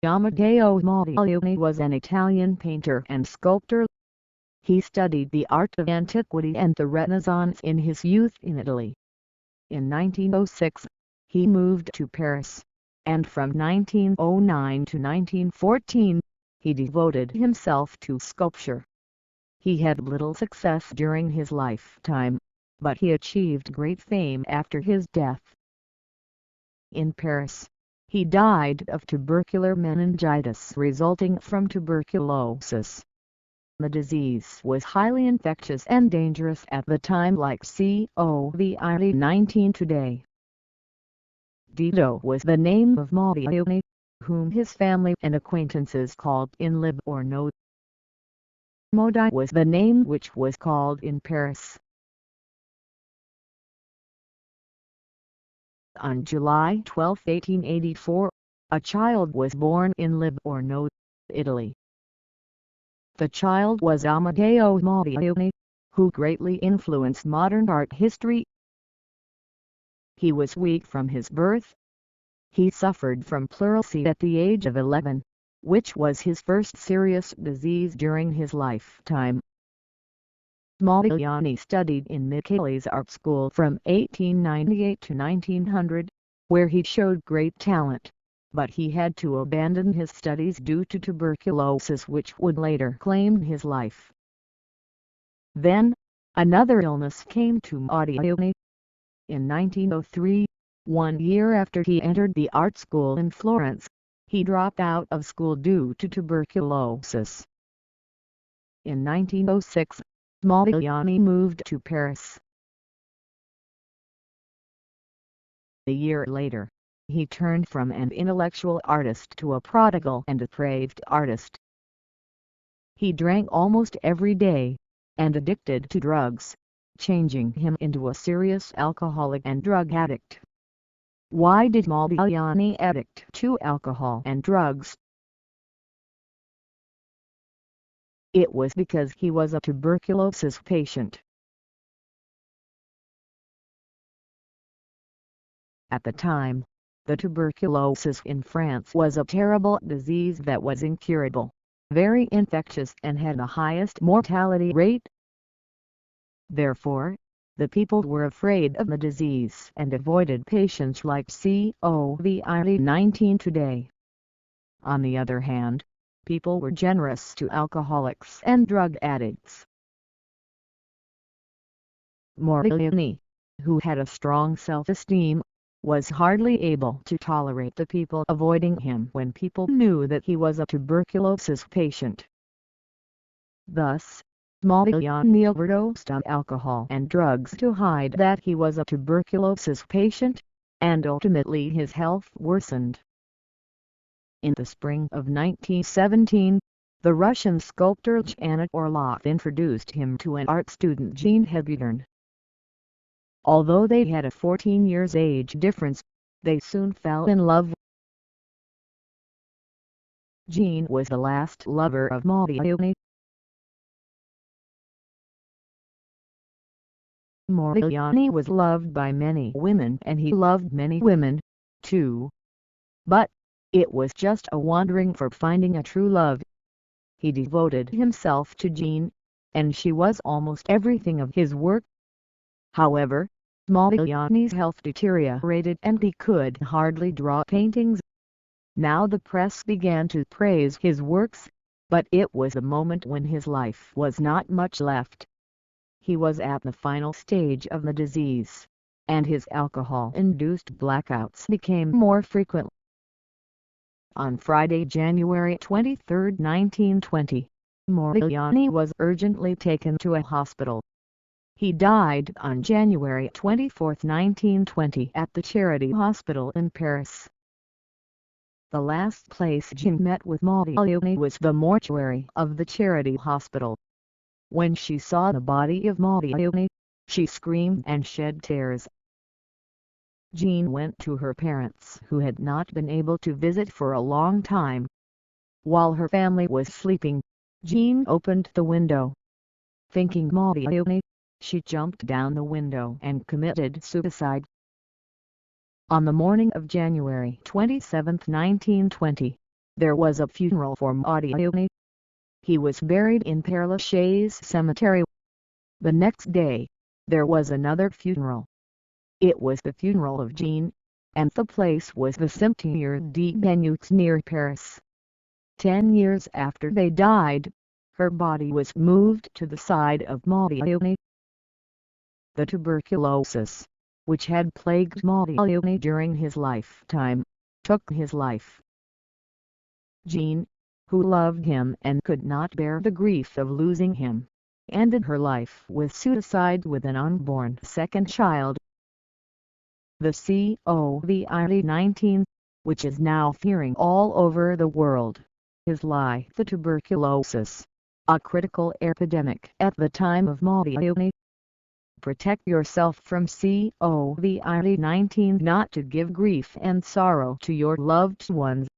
Amedeo Modigliani was an Italian painter and sculptor. He studied the art of antiquity and the Renaissance in his youth in Italy. In 1906, he moved to Paris, and from 1909 to 1914, he devoted himself to sculpture. He had little success during his lifetime, but he achieved great fame after his death. In Paris, he died of tubercular meningitis resulting from tuberculosis. The disease was highly infectious and dangerous at the time, like COVID-19 today. Dedo was the name of Modigliani, whom his family and acquaintances called in live or no. Modi was the name which was called in Paris. On July 12, 1884, a child was born in Live or No, Italy. The child was Amedeo Modigliani, who greatly influenced modern art history. He was weak from his birth. He suffered from pleurisy at the age of 11, which was his first serious disease during his lifetime. Modigliani studied in Michele's art school from 1898 to 1900, where he showed great talent, but he had to abandon his studies due to tuberculosis, which would later claim his life. Then, another illness came to Modigliani. In 1903, 1 year after he entered the art school in Florence, he dropped out of school due to tuberculosis. In 1906, Modigliani moved to Paris. A year later, he turned from an intellectual artist to a prodigal and depraved artist. He drank almost every day, and addicted to drugs, changing him into a serious alcoholic and drug addict. Why did Modigliani addict to alcohol and drugs? It was because he was a tuberculosis patient. At the time, the tuberculosis in France was a terrible disease that was incurable, very infectious and had the highest mortality rate. Therefore, the people were afraid of the disease and avoided patients like COVID-19 today. On the other hand, people were generous to alcoholics and drug addicts. Modigliani, who had a strong self-esteem, was hardly able to tolerate the people avoiding him when people knew that he was a tuberculosis patient. Thus, Modigliani overdosed on alcohol and drugs to hide that he was a tuberculosis patient, and ultimately his health worsened. In the spring of 1917, the Russian sculptor Janet Orlov introduced him to an art student, Jean Hebutern. Although they had a 14 years age difference, they soon fell in love. Jean was the last lover of Modigliani. Modigliani was loved by many women and he loved many women, too. But, it was just a wandering for finding a true love. He devoted himself to Jean, and she was almost everything of his work. However, Modigliani's health deteriorated and he could hardly draw paintings. Now the press began to praise his works, but it was a moment when his life was not much left. He was at the final stage of the disease, and his alcohol-induced blackouts became more frequent. On Friday, January 23, 1920, Modigliani was urgently taken to a hospital. He died on January 24, 1920 at the Charity Hospital in Paris. The last place Jean met with Modigliani was the mortuary of the Charity Hospital. When she saw the body of Modigliani, she screamed and shed tears. Jean went to her parents, who had not been able to visit for a long time. While her family was sleeping, Jean opened the window. Thinking Modigliani, she jumped down the window and committed suicide. On the morning of January 27, 1920, there was a funeral for Modigliani. He was buried in Père Lachaise Cemetery. The next day, there was another funeral. It was the funeral of Jean, and the place was the Cimetière des Benux near Paris. 10 years after they died, her body was moved to the side of Modigliani. The tuberculosis, which had plagued Modigliani during his lifetime, took his life. Jean, who loved him and could not bear the grief of losing him, ended her life with suicide with an unborn second child. The COVID-19, which is now fearing all over the world, is like the tuberculosis, a critical epidemic at the time of Modigliani. Protect yourself from COVID-19 not to give grief and sorrow to your loved ones.